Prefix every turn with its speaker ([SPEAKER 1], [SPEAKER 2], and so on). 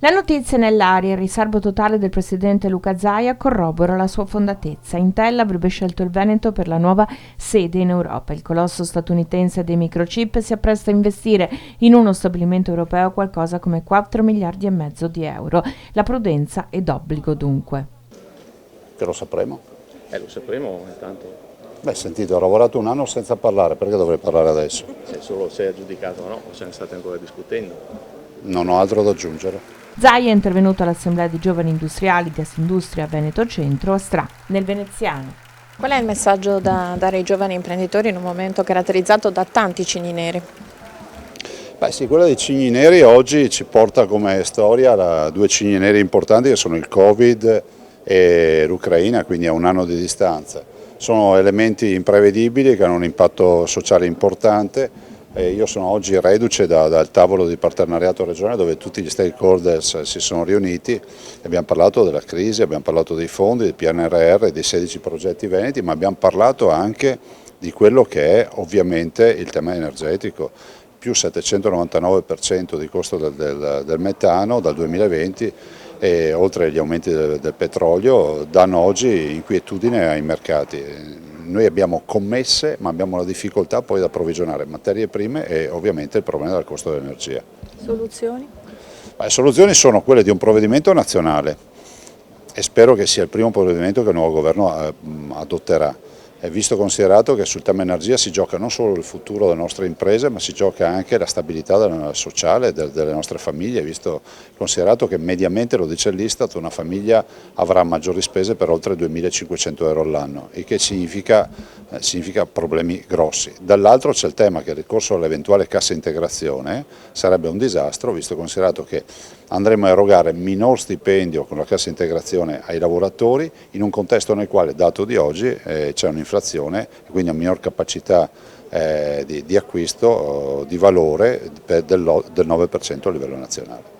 [SPEAKER 1] La notizia è nell'aria, il riservo totale del presidente Luca Zaia corrobora la sua fondatezza. Intel avrebbe scelto il Veneto per la nuova sede in Europa. Il colosso statunitense dei microchip si appresta a investire in uno stabilimento europeo qualcosa come 4 miliardi e mezzo di euro. La prudenza è d'obbligo dunque.
[SPEAKER 2] Che lo sapremo.
[SPEAKER 3] Lo sapremo intanto.
[SPEAKER 2] Beh, sentite, ho lavorato un anno senza parlare, perché dovrei parlare adesso?
[SPEAKER 3] Se solo sei aggiudicato o no, o siamo stati ancora discutendo.
[SPEAKER 2] Non ho altro da aggiungere.
[SPEAKER 1] Zaia è intervenuto all'Assemblea di Giovani Industriali di Assindustria Veneto Centro a Stra, nel veneziano.
[SPEAKER 4] Qual è il messaggio da dare ai giovani imprenditori in un momento caratterizzato da tanti cigni neri?
[SPEAKER 2] Beh sì, quella dei cigni neri oggi ci porta come storia a due cigni neri importanti che sono il Covid e l'Ucraina, quindi a un anno di distanza. Sono elementi imprevedibili che hanno un impatto sociale importante. Io sono oggi reduce dal tavolo di partenariato regionale dove tutti gli stakeholders si sono riuniti e abbiamo parlato della crisi, abbiamo parlato dei fondi, del PNRR, dei 16 progetti veneti, ma abbiamo parlato anche di quello che è ovviamente il tema energetico, più 799% di costo del metano dal 2020 e oltre agli aumenti del petrolio danno oggi inquietudine ai mercati. Noi abbiamo commesse ma abbiamo la difficoltà poi di approvvigionare materie prime e ovviamente il problema del costo dell'energia.
[SPEAKER 4] Soluzioni?
[SPEAKER 2] Le soluzioni sono quelle di un provvedimento nazionale e spero che sia il primo provvedimento che il nuovo governo adotterà. È visto considerato che sul tema energia si gioca non solo il futuro delle nostre imprese ma si gioca anche la stabilità sociale delle nostre famiglie, visto considerato che mediamente, lo dice l'Istat, una famiglia avrà maggiori spese per oltre 2.500 euro all'anno, il che significa problemi grossi. Dall'altro c'è il tema che il ricorso all'eventuale cassa integrazione sarebbe un disastro, visto considerato che andremo a erogare minor stipendio con la cassa integrazione ai lavoratori in un contesto nel quale, dato di oggi, c'è un'inflazione e quindi una minor capacità di acquisto di valore del 9% a livello nazionale.